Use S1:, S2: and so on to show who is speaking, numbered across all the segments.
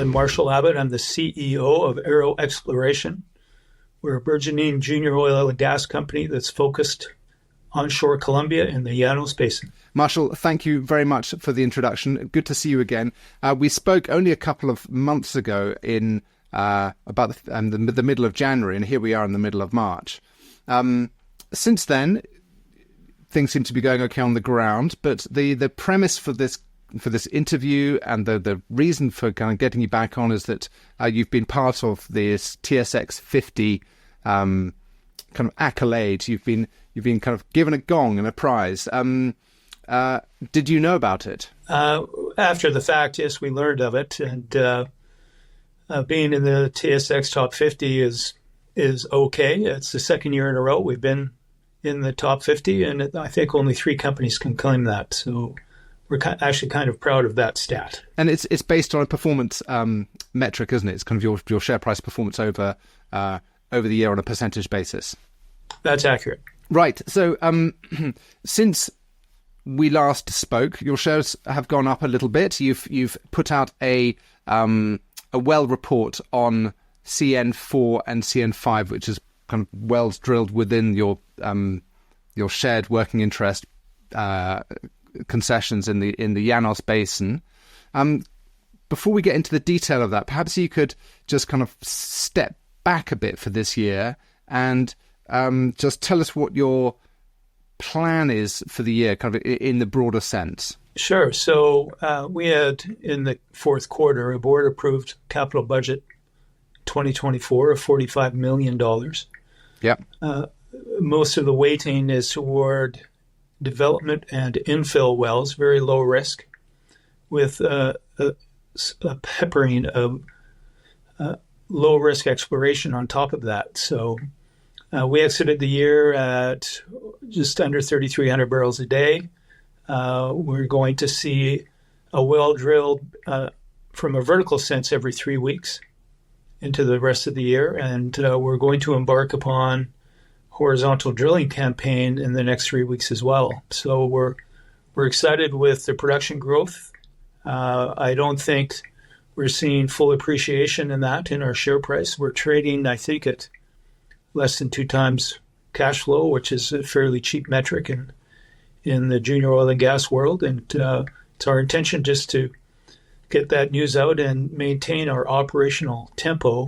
S1: I'm Marshall Abbott. I'm the CEO of Aero Exploration. We're a burgeoning junior oil and gas company that's focused onshore Colombia in the Llanos Basin.
S2: Marshall, thank you very much for the introduction. Good to see you again. We spoke only a couple of months ago in about the middle of January, and here we are in the middle of March. Since then, things seem to be going okay on the ground, but the premise for this interview and the reason for kind of getting you back on is that you've been part of this TSX 50 kind of accolade. You've been kind of given a gong and a prize. Did you know about it?
S1: After the fact, yes, we learned of it, and being in the TSX top 50 is okay. It's the second year in a row we've been in the top 50, and I think only 3 companies can claim that. So we're actually kind of proud of that stat.
S2: And it's based on a performance metric, isn't it? It's kind of your share price performance over the year on a percentage basis.
S1: That's accurate.
S2: Right. So since we last spoke, your shares have gone up a little bit. You've put out a well report on CN4 and CN5, which is kind of wells drilled within your shared working interest concessions in the Llanos Basin. Before we get into the detail of that, perhaps you could just kind of step back a bit for this year and just tell us what your plan is for the year, kind of in the broader sense.
S1: Sure. So we had, in the fourth quarter, a board-approved capital budget 2024 of $45 million.
S2: Yep.
S1: Most of the weighting is toward development and infill wells, very low risk, with a peppering of low risk exploration on top of that. So we exited the year at just under 3,300 barrels a day. We're going to see a well drilled from a vertical sense every 3 weeks into the rest of the year, and we're going to embark upon horizontal drilling campaign in the next 3 weeks as well. So we're excited with the production growth. I don't think we're seeing full appreciation in that in our share price. We're trading, I think, at less than 2 times cash flow, which is a fairly cheap metric in the junior oil and gas world. And it's our intention just to get that news out and maintain our operational tempo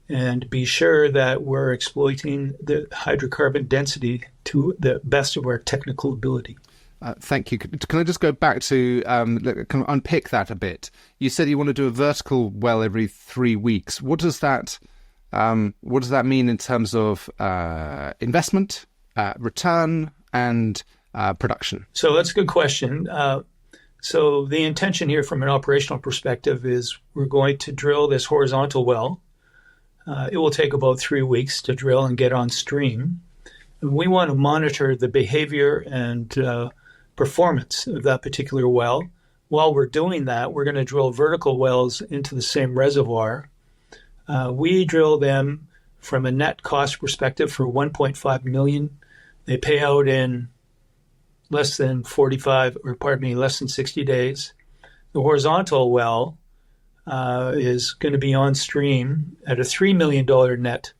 S1: and be sure that we're exploiting the hydrocarbon density to the best of our technical ability.
S2: Thank you. Can I just go back to kind of unpick that a bit? You said you want to do a vertical well every 3 weeks. What does that mean in terms of investment, return, and production?
S1: So that's a good question. So the intention here from an operational perspective is we're going to drill this horizontal well. It will take about 3 weeks to drill and get on stream. And we want to monitor the behavior and performance of that particular well. While we're doing that, we're going to drill vertical wells into the same reservoir. We drill them from a net cost perspective for $1.5 million. They pay out in less than 60 days. The horizontal well is going to be on stream at a $3 million net,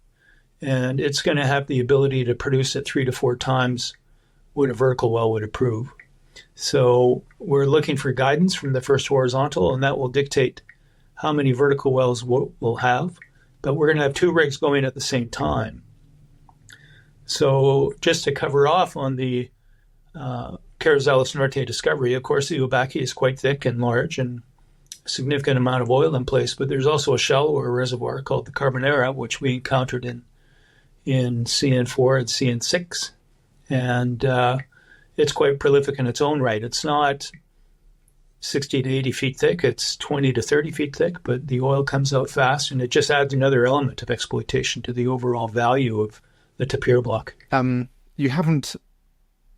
S1: and it's going to have the ability to produce at 3 to 4 times what a vertical well would approve. So we're looking for guidance from the first horizontal, and that will dictate how many vertical wells we'll have. But we're going to have 2 rigs going at the same time. So just to cover off on the Carrizales Norte discovery, of course, the Ubaki is quite thick and large and a significant amount of oil in place, but there's also a shallower reservoir called the Carbonera, which we encountered in CN4 and CN6. And it's quite prolific in its own right. It's not 60 to 80 feet thick. It's 20 to 30 feet thick, but the oil comes out fast, and it just adds another element of exploitation to the overall value of the Tapir Block.
S2: You haven't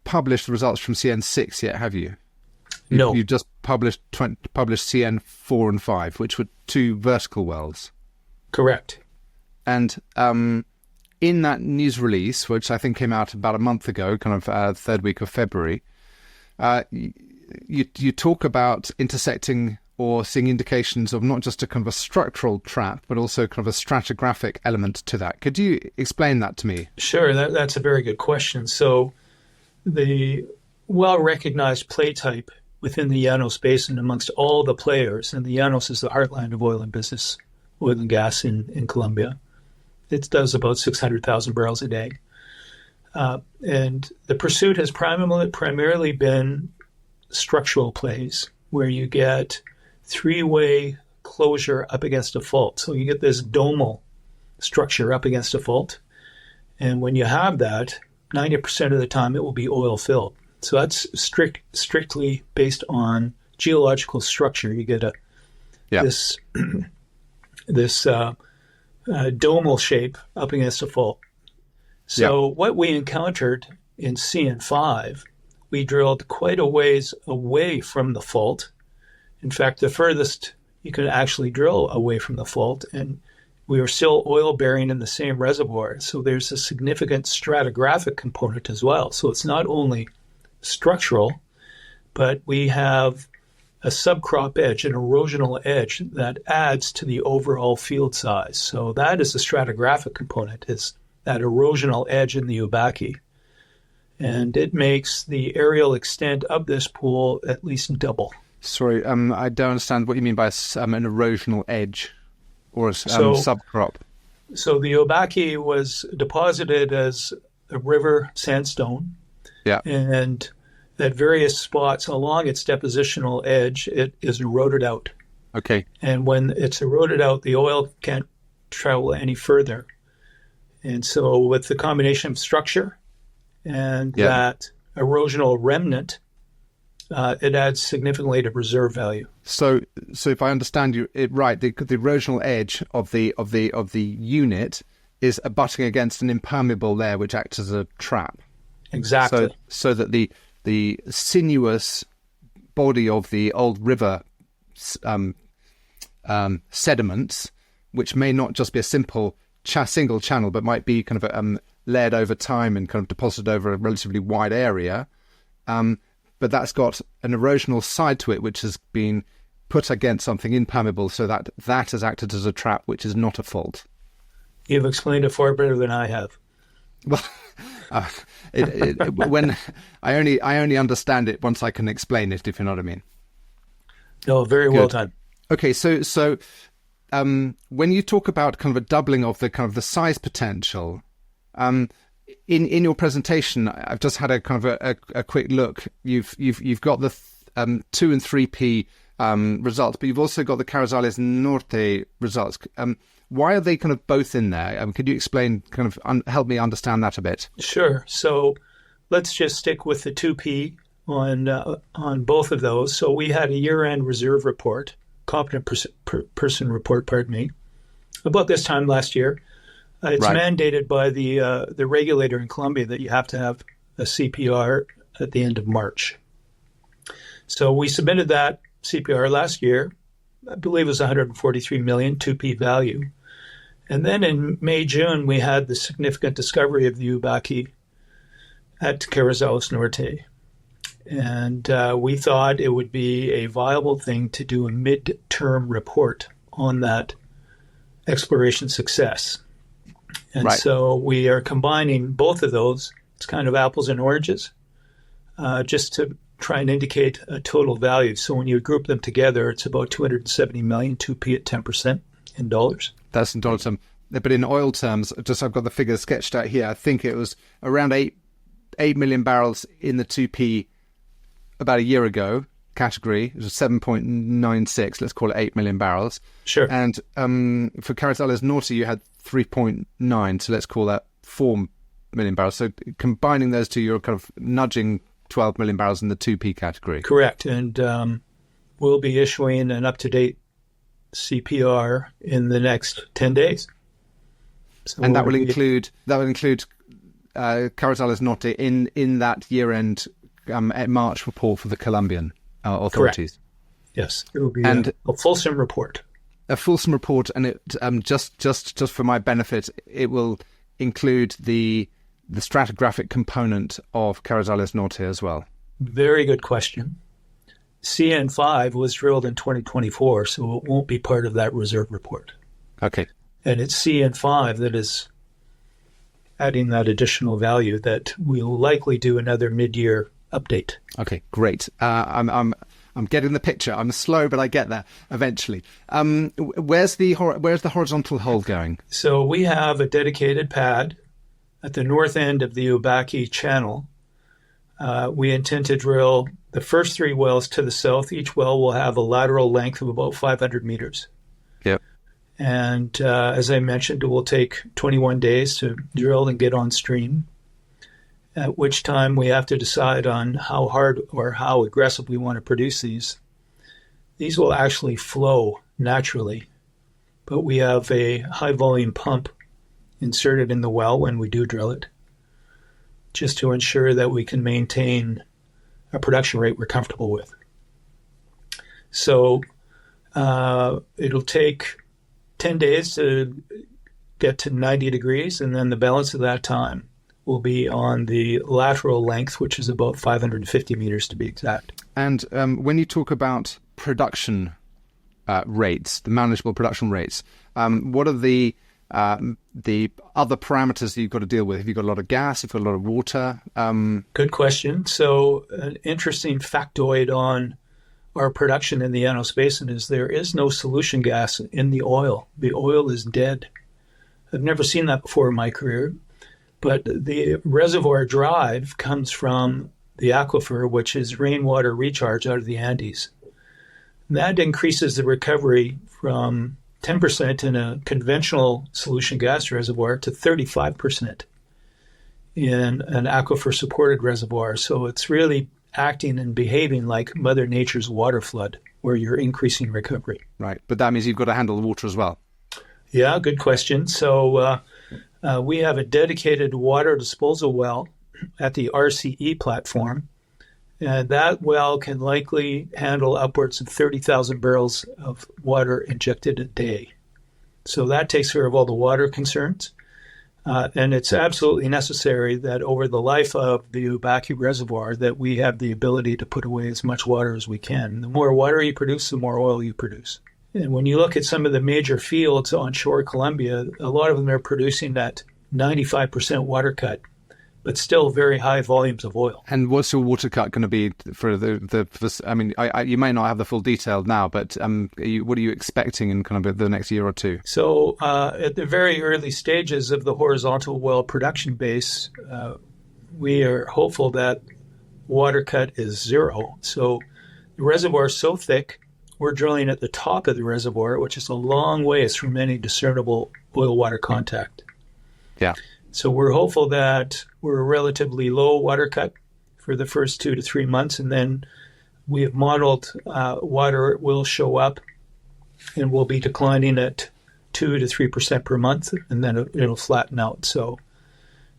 S2: published the results from CN6 yet, have you?
S1: No.
S2: You've just published CN4 and 5, which were 2 vertical wells.
S1: Correct.
S2: And in that news release, which I think came out about a month ago, kind of third week of February, you talk about intersecting or seeing indications of not just a kind of a structural trap, but also kind of a stratigraphic element to that. Could you explain that to me?
S1: Sure, that's a very good question. So the well-recognized play type within the Llanos Basin amongst all the players, and the Llanos is the heartland of oil and business, oil and gas in Colombia. It does about 600,000 barrels a day. And the pursuit has primarily been structural plays where you get three-way closure up against a fault. So you get this domal structure up against a fault. And when you have that, 90% of the time it will be oil-filled. So that's strictly based on geological structure. You get this domal shape up against a fault. So what we encountered in CN5, we drilled quite a ways away from the fault. In fact, the furthest you could actually drill away from the fault, and we were still oil bearing in the same reservoir. So there's a significant stratigraphic component as well. So it's not only structural, but we have a subcrop edge, an erosional edge that adds to the overall field size. So that is the stratigraphic component, is that erosional edge in the Ubaki. And it makes the aerial extent of this pool at least double.
S2: Sorry, I don't understand what you mean by an erosional edge or a subcrop.
S1: So the Ubaki was deposited as a river sandstone.
S2: Yeah.
S1: And at various spots along its depositional edge, it is eroded out.
S2: Okay.
S1: And when it's eroded out, the oil can't travel any further. And so with the combination of structure and that erosional remnant, it adds significantly to reserve value.
S2: So if I understand you right, the erosional edge of the unit is abutting against an impermeable layer which acts as a trap.
S1: Exactly.
S2: So that the sinuous body of the old river sediments, which may not just be a simple single channel, but might be kind of layered over time and kind of deposited over a relatively wide area. But that's got an erosional side to it, which has been put against something impermeable, so that has acted as a trap, which is not a fault.
S1: You've explained it far better than I have.
S2: Well, when I only understand it once I can explain it, if you know what I mean.
S1: No, very well done.
S2: Okay, so when you talk about kind of a doubling of the size potential, in your presentation, I've just had a kind of a quick look. You've got the 2 and 3p results, but you've also got the Carrizales Norte results. Why are they kind of both in there? Could you explain, kind of help me understand that a bit?
S1: Sure. So let's just stick with the 2p on both of those. So we had a year-end reserve report, competent person report, pardon me, about this time last year. It's mandated by the regulator in Colombia that you have to have a CPR at the end of March. So we submitted that CPR last year. I believe it was 143 million 2p value. And then in May, June, we had the significant discovery of the Ubaki at Carrizales Norte. And we thought it would be a viable thing to do a mid-term report on that exploration success. And so we are combining both of those. It's kind of apples and oranges, just to try and indicate a total value. So when you group them together, it's about 270 million, 2p at 10% in dollars.
S2: That's in dollar terms. But in oil terms, just I've got the figures sketched out here. I think it was around 8 million barrels in the 2p about a year ago category. It was 7.96. Let's call it 8 million barrels.
S1: Sure.
S2: And for Carrizales Norte, you had 3.9. So let's call that 4 million barrels. So combining those two, you're kind of nudging 12 million barrels in the 2p category.
S1: Correct. And we'll be issuing an up-to-date CPR in the next 10 days. So
S2: and that will include Carrizales Norte in that year-end March report for the Colombian authorities.
S1: Correct. Yes, it will be a fulsome report.
S2: A fulsome report, and it just for my benefit, it will include the stratigraphic component of Carrizales Norte as well.
S1: Very good question. CN5 was drilled in 2024, so it won't be part of that reserve report.
S2: Okay.
S1: And it's CN5 that is adding that additional value that we'll likely do another mid-year update.
S2: Okay, great. I'm getting the picture. I'm slow, but I get there eventually. Where's the horizontal hole going?
S1: So we have a dedicated pad at the north end of the Ubaki channel. We intend to drill the first 3 wells to the south. Each well will have a lateral length of about 500 meters.
S2: Yep.
S1: And as I mentioned, it will take 21 days to drill and get on stream, at which time we have to decide on how hard or how aggressive we want to produce these. These will actually flow naturally, but we have a high-volume pump inserted in the well when we do drill it, just to ensure that we can maintain a production rate we're comfortable with. So it'll take 10 days to get to 90 degrees, and then the balance of that time will be on the lateral length, which is about 550 meters to be exact. And
S2: when you talk about production rates, the manageable production rates, what are the other parameters that you've got to deal with? Have you got a lot of gas? Have you got a lot of water?
S1: Good question. So an interesting factoid on our production in the Llanos Basin is there is no solution gas in the oil. The oil is dead. I've never seen that before in my career, but the reservoir drive comes from the aquifer, which is rainwater recharge out of the Andes. That increases the recovery from 10% in a conventional solution gas reservoir to 35% in an aquifer-supported reservoir. So it's really acting and behaving like Mother Nature's water flood, where you're increasing recovery.
S2: Right, but that means you've got to handle the water as well.
S1: Yeah, good question. So we have a dedicated water disposal well at the RCE platform, and that well can likely handle upwards of 30,000 barrels of water injected a day. So that takes care of all the water concerns. And it's absolutely necessary that over the life of the Ubaki reservoir that we have the ability to put away as much water as we can. The more water you produce, the more oil you produce. And when you look at some of the major fields onshore Colombia, a lot of them are producing that 95% water cut, but still very high volumes of oil.
S2: And what's your water cut going to be for I mean, you may not have the full detail now, but what are you expecting in kind of the next year or two?
S1: So at the very early stages of the horizontal well production base, we are hopeful that water cut is 0. So the reservoir is so thick, we're drilling at the top of the reservoir, which is a long ways from any discernible oil-water contact.
S2: Yeah.
S1: So we're hopeful that we're a relatively low water cut for the first 2 to 3 months, and then we have modeled water will show up and will be declining at 2 to 3% per month, and then it'll flatten out. So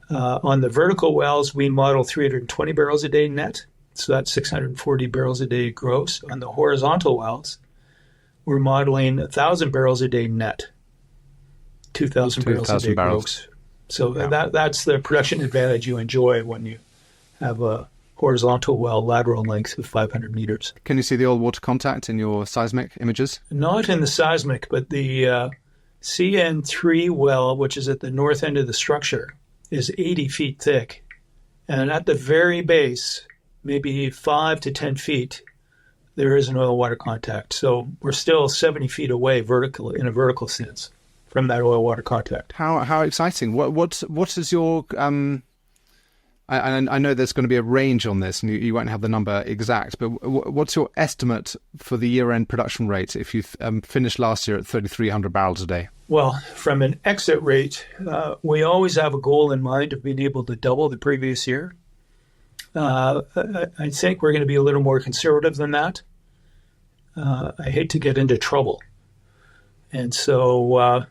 S1: on the vertical wells, we model 320 barrels a day net, so that's 640 barrels a day gross. On the horizontal wells, we're modeling 1,000 barrels a day net, 2,000 barrels a day gross. So that's the production advantage you enjoy when you have a horizontal well lateral length of 500 meters.
S2: Can you see the old water contact in your seismic images?
S1: Not in the seismic, but the CN3 well, which is at the north end of the structure, is 80 feet thick. And at the very base, maybe 5 to 10 feet, there is an oil-water contact. So we're still 70 feet away vertical in a vertical sense from that oil-water contact.
S2: How exciting! What is your? I know there's going to be a range on this, and you won't have the number exact. But what's your estimate for the year-end production rate if you finished last year at 3,300 barrels a day?
S1: Well, from an exit rate, we always have a goal in mind of being able to double the previous year. I think we're going to be a little more conservative than that. I hate to get into trouble, and so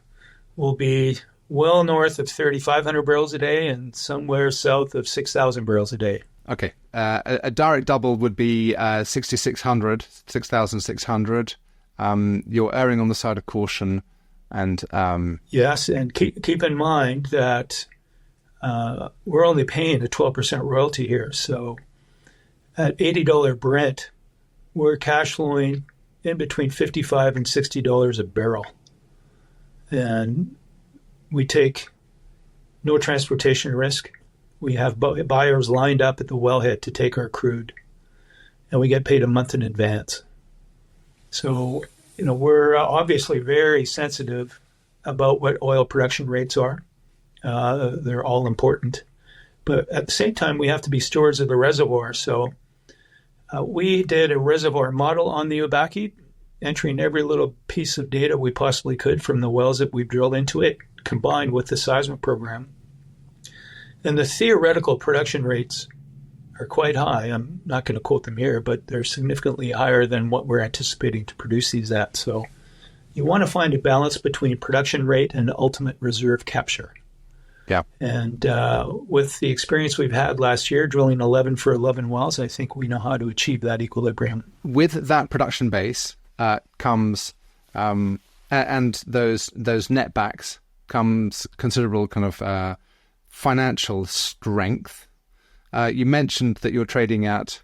S1: we'll be well north of 3,500 barrels a day and somewhere south of 6,000 barrels a day.
S2: Okay. A direct double would be 6,600, 6,600. You're erring on the side of caution. And
S1: yes, and keep in mind that we're only paying a 12% royalty here. So at $80 Brent, we're cash flowing in between $55 and $60 a barrel. And we take no transportation risk. We have buyers lined up at the wellhead to take our crude, and we get paid a month in advance. So, we're obviously very sensitive about what oil production rates are. They're all important. But at the same time, we have to be stewards of the reservoir. So we did a reservoir model on the Ubaque, entering every little piece of data we possibly could from the wells that we've drilled into it, combined with the seismic program. And the theoretical production rates are quite high. I'm not going to quote them here, but they're significantly higher than what we're anticipating to produce these at. So you want to find a balance between production rate and ultimate reserve capture.
S2: Yeah.
S1: And with the experience we've had last year, drilling 11 for 11 wells, I think we know how to achieve that equilibrium.
S2: With that production base comes, and those netbacks comes considerable kind of financial strength. You mentioned that you're trading at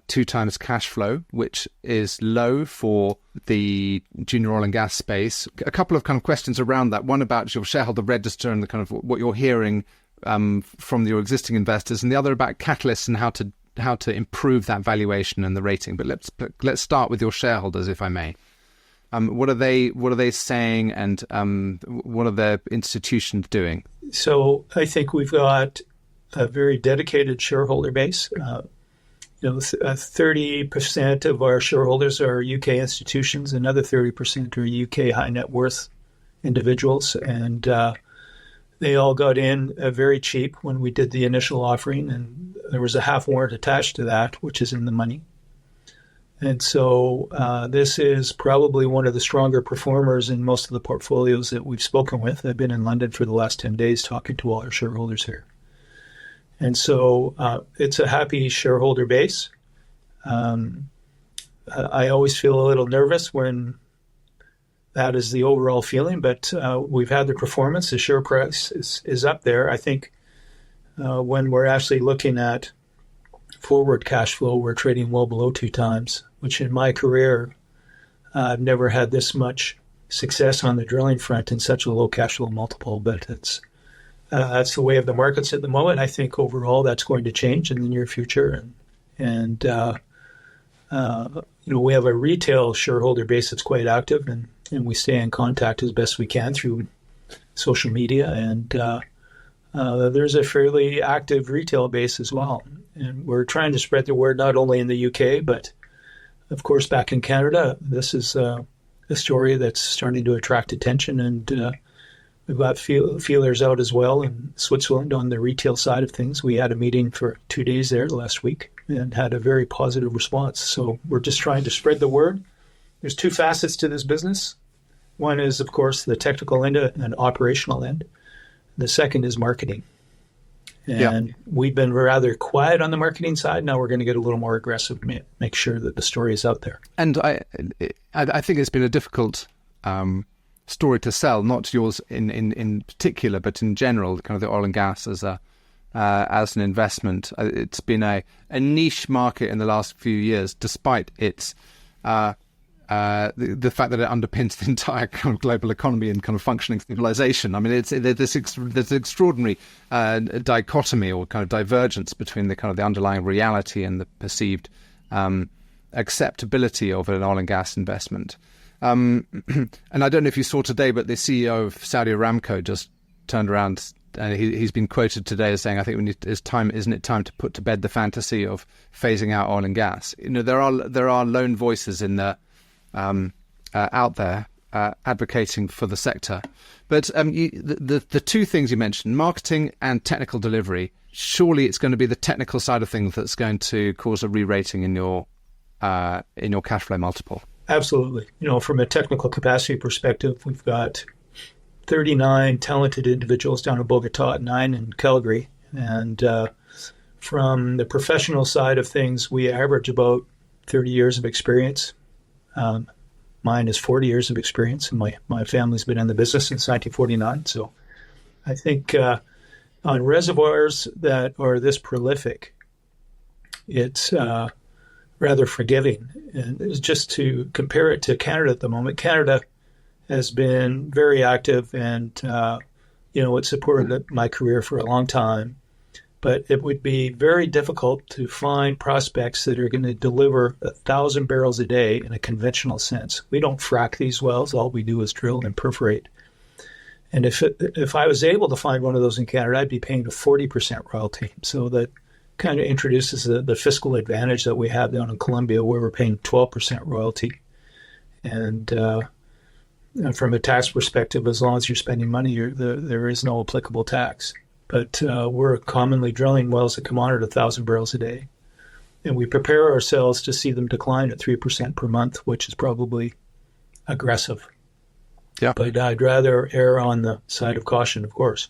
S2: 2 times cash flow, which is low for the junior oil and gas space. A couple of kind of questions around that. One about your shareholder register and the kind of what you're hearing from your existing investors, and the other about catalysts and how to improve that valuation and the rating. But let's start with your shareholders, if I may. What are they saying, and what are their institutions doing?
S1: So I think we've got a very dedicated shareholder base. 30% of our shareholders are UK institutions, another 30% are UK high net worth individuals, and they all got in very cheap when we did the initial offering, and there was a half warrant attached to that, which is in the money. And so this is probably one of the stronger performers in most of the portfolios that we've spoken with. I've been in London for the last 10 days talking to all our shareholders here. And so it's a happy shareholder base. I always feel a little nervous when that is the overall feeling, but we've had the performance. The share price is up there. I think when we're actually looking at forward cash flow, we're trading well below 2 times, which in my career, I've never had this much success on the drilling front in such a low cash flow multiple, but that's the way of the markets at the moment. I think overall that's going to change in the near future. And we have a retail shareholder base that's quite active, and we stay in contact as best we can through social media. And there's a fairly active retail base as well. And we're trying to spread the word not only in the UK, but of course back in Canada. This is a story that's starting to attract attention, and we've got feelers out as well in Switzerland on the retail side of things. We had a meeting for 2 days there last week and had a very positive response. So we're just trying to spread the word. There's 2 facets to this business. One is, of course, the technical end and operational end. The second is marketing. And we've been rather quiet on the marketing side. Now we're going to get a little more aggressive, make sure that the story is out there.
S2: And I think it's been a difficult story to sell, not yours in particular, but in general, kind of the oil and gas as an investment. It's been a niche market in the last few years, despite its the fact that it underpins the entire kind of global economy and kind of functioning civilization. I mean, there's extraordinary dichotomy or kind of divergence between the kind of the underlying reality and the perceived acceptability of an oil and gas investment. And I don't know if you saw today, but the CEO of Saudi Aramco just turned around and he's been quoted today as saying, "I think isn't it time to put to bed the fantasy of phasing out oil and gas?" There are lone voices in the out there advocating for the sector, but the 2 things you mentioned, marketing and technical delivery. Surely it's going to be the technical side of things that's going to cause a re-rating in your cash flow multiple.
S1: Absolutely. From a technical capacity perspective, we've got 39 talented individuals down in Bogota, 9 in Calgary. And from the professional side of things, we average about 30 years of experience. Mine is 40 years of experience, and my family's been in the business since 1949. So I think on reservoirs that are this prolific, it's rather forgiving. And it's just to compare it to Canada at the moment. Canada has been very active and, it supported my career for a long time. But it would be very difficult to find prospects that are going to deliver 1,000 barrels a day in a conventional sense. We don't frack these wells. All we do is drill and perforate. And if I was able to find one of those in Canada, I'd be paying a 40% royalty. So that kind of introduces the fiscal advantage that we have down in Colombia, where we're paying 12% royalty. And from a tax perspective, as long as you're spending money, there is no applicable tax. But we're commonly drilling wells that come on at 1,000 barrels a day. And we prepare ourselves to see them decline at 3% per month, which is probably aggressive.
S2: Yeah.
S1: But I'd rather err on the side of caution, of course.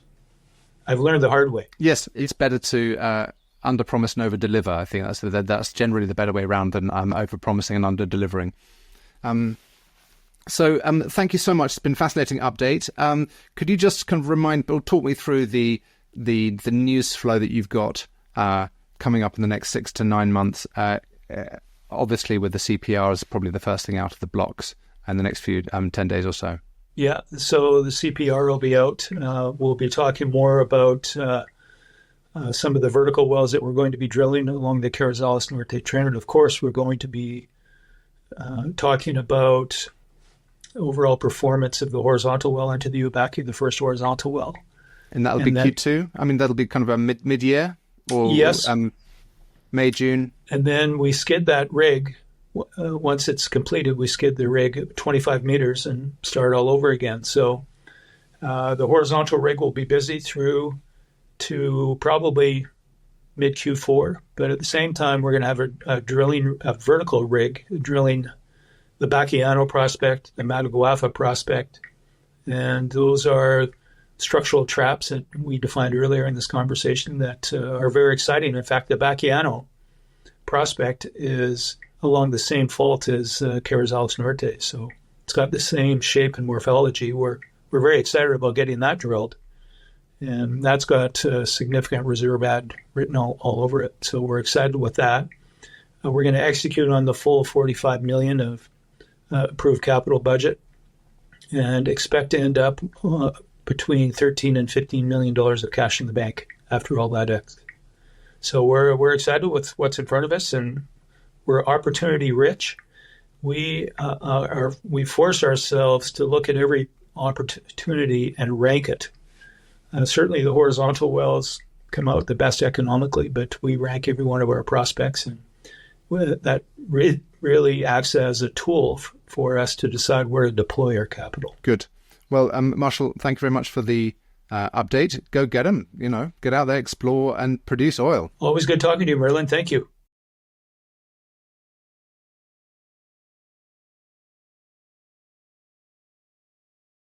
S1: I've learned the hard way.
S2: Yes, it's better to under-promise and over-deliver. I think that's generally the better way around than over-promising and under-delivering. So thank you so much. It's been a fascinating update. Could you just kind of talk me through the news flow that you've got coming up in the next 6 to 9 months? Obviously, with the CPR is probably the first thing out of the blocks in the next few 10 days or so.
S1: Yeah, so the CPR will be out. We'll be talking more about some of the vertical wells that we're going to be drilling along the Carrizales Norte trend. And of course, we're going to be talking about overall performance of the horizontal well into the Ubaki, the first horizontal well.
S2: And that'll be Q2? I mean, that'll be kind of a mid-year? Or,
S1: yes.
S2: May, June?
S1: And then we skid that rig. Once it's completed, we skid the rig 25 meters and start all over again. So the horizontal rig will be busy through to probably mid-Q4. But at the same time, we're going to have a vertical rig drilling the Baquiano prospect, the Mataguafa prospect. And those are structural traps that we defined earlier in this conversation that are very exciting. In fact, the Baquiano prospect is along the same fault as Carrizales Norte. So it's got the same shape and morphology. We're very excited about getting that drilled. And that's got significant reserve add written all over it. So we're excited with that. We're going to execute on the full $45 million of approved capital budget and expect to end up between $13 and $15 million of cash in the bank after all that. So we're excited with what's in front of us, and we're opportunity rich. We force ourselves to look at every opportunity and rank it. Certainly the horizontal wells come out the best economically, but we rank every one of our prospects, and that really acts as a tool for us to decide where to deploy our capital.
S2: Good. Well, Marshall, thank you very much for the update. Go get them, get out there, explore, and produce oil.
S1: Always good talking to you, Merlin. Thank you.